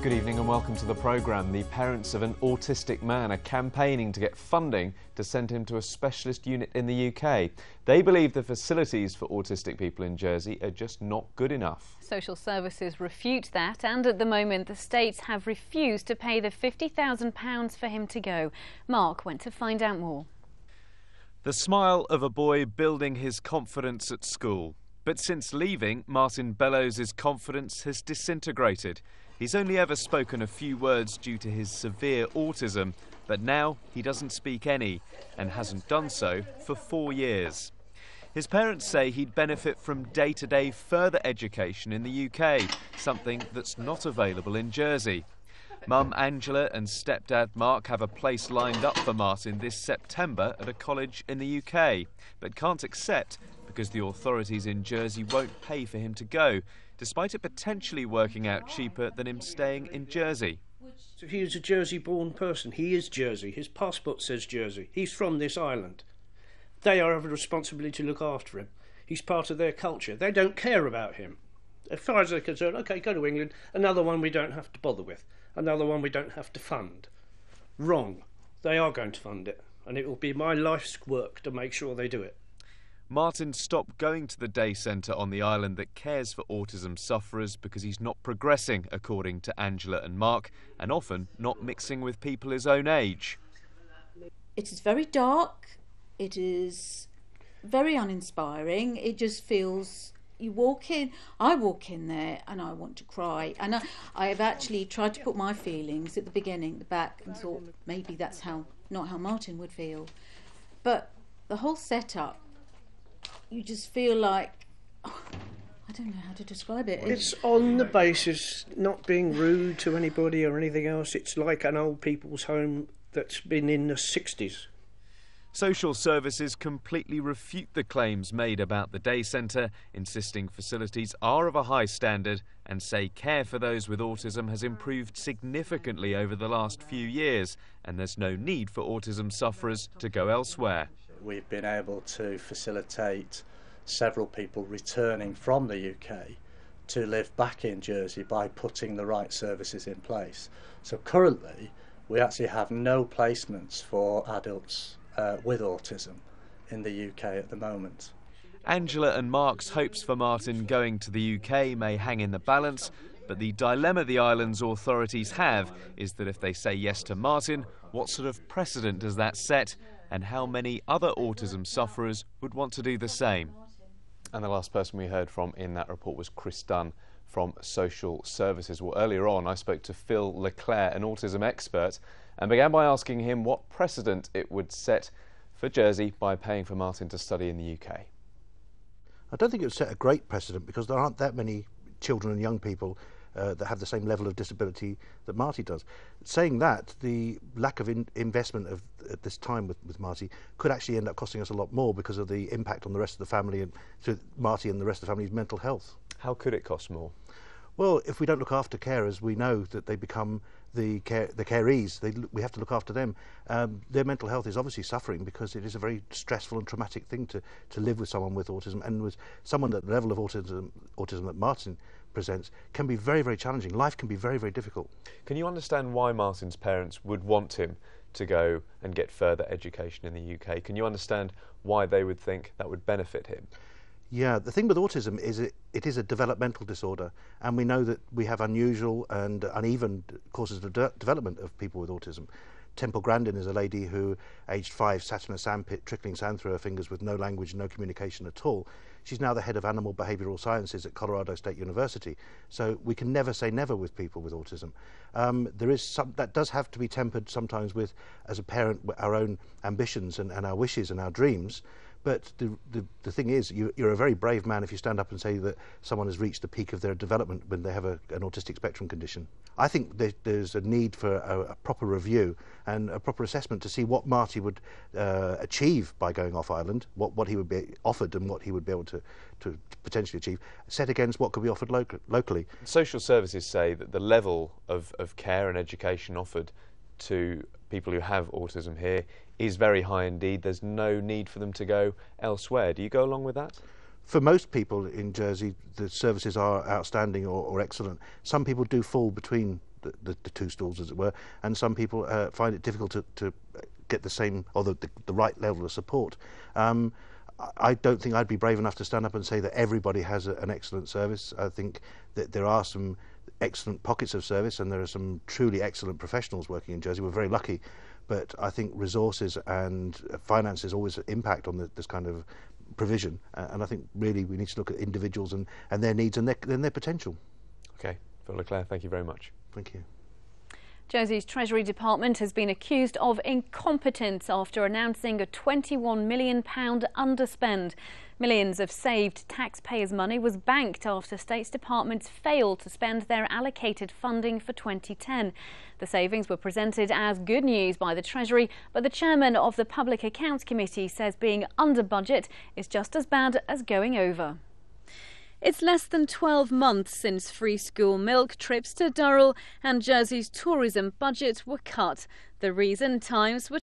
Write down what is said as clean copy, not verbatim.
Good evening and welcome to the programme. The parents of an autistic man are campaigning to get funding to send him to a specialist unit in the UK. They believe the facilities for autistic people in Jersey are just not good enough. Social services refute that, and at the moment the states have refused to pay the £50,000 for him to go. Mark went to find out more. The smile of a boy building his confidence at school. But since leaving, Martin Bellows' confidence has disintegrated. He's only ever spoken a few words due to his severe autism, but now he doesn't speak any and hasn't done so for 4 years. His parents say he'd benefit from day-to-day further education in the UK, something that's not available in Jersey. Mum Angela and stepdad Mark have a place lined up for Martin this September at a college in the UK, but can't accept because the authorities in Jersey won't pay for him to go, despite it potentially working out cheaper than him staying in Jersey. So he is a Jersey-born person. He is Jersey. His passport says Jersey. He's from this island. They are have a responsibility to look after him. He's part of their culture. They don't care about him. As far as they're concerned, OK, go to England, another one we don't have to bother with, another one we don't have to fund. Wrong. They are going to fund it, and it will be my life's work to make sure they do it. Martin stopped going to the day centre on the island that cares for autism sufferers because he's not progressing, according to Angela and Mark, and often not mixing with people his own age. It is very dark, it is very uninspiring, it just feels, you walk in, I walk in there and I want to cry. And I have actually tried to put my feelings at the beginning, the back, and thought maybe that's not how Martin would feel. But the whole setup, you just feel like, I don't know how to describe it. It's on the basis, not being rude to anybody or anything else. It's like an old people's home that's been in the 60s. Social services completely refute the claims made about the day centre, insisting facilities are of a high standard and say care for those with autism has improved significantly over the last few years and there's no need for autism sufferers to go elsewhere. We've been able to facilitate several people returning from the UK to live back in Jersey by putting the right services in place. So currently we actually have no placements for adults with autism in the UK at the moment. Angela and Mark's hopes for Martin going to the UK may hang in the balance, but the dilemma the island's authorities have is that if they say yes to Martin, what sort of precedent does that set? And how many other autism sufferers would want to do the same. And the last person we heard from in that report was Chris Dunn from Social Services. Well, earlier on I spoke to Phil Leclerc, an autism expert, and began by asking him what precedent it would set for Jersey by paying for Martin to study in the UK. I don't think it would set a great precedent because there aren't that many children and young people that have the same level of disability that Marty does. Saying that, the lack of investment at this time with Marty could actually end up costing us a lot more because of the impact on the rest of the family and to Marty and the rest of the family's mental health. How could it cost more? Well, if we don't look after carers, we know that they become the carees. We have to look after them. Their mental health is obviously suffering because it is a very stressful and traumatic thing to live with someone with autism, and with someone at the level of autism that Martin presents can be very, very challenging. Life can be very, very difficult. Can you understand why Martin's parents would want him to go and get further education in the UK? Can you understand why they would think that would benefit him? Yeah, the thing with autism is it is a developmental disorder, and we know that we have unusual and uneven courses of development of people with autism. Temple Grandin is a lady who, aged 5, sat in a sandpit trickling sand through her fingers with no language, no communication at all. She's now the head of animal behavioural sciences at Colorado State University. So we can never say never with people with autism. That does have to be tempered sometimes with, as a parent, our own ambitions and our wishes and our dreams. But the thing is, you're a very brave man if you stand up and say that someone has reached the peak of their development when they have an autistic spectrum condition. I think there's a need for a proper review and a proper assessment to see what Marty would achieve by going off island, what he would be offered and what he would be able to potentially achieve, set against what could be offered locally. Social services say that the level of care and education offered to people who have autism here is very high indeed. There's no need for them to go elsewhere. Do you go along with that? For most people in Jersey, the services are outstanding or excellent. Some people do fall between the two stools, as it were, and some people find it difficult to get the same or the right level of support. I don't think I'd be brave enough to stand up and say that everybody has an excellent service. I think that there are some excellent pockets of service, and there are some truly excellent professionals working in Jersey. We're very lucky, but I think resources and finances always impact on this kind of provision, and I think really we need to look at individuals and their needs and their potential. Okay, Phil Leclerc, thank you very much. Thank you. Jersey's Treasury Department has been accused of incompetence after announcing a £21 million underspend. Millions of saved taxpayers' money was banked after State's departments failed to spend their allocated funding for 2010. The savings were presented as good news by the Treasury, but the chairman of the Public Accounts Committee says being under budget is just as bad as going over. It's less than 12 months since free school milk, trips to Durrell and Jersey's tourism budget were cut. The reason, times were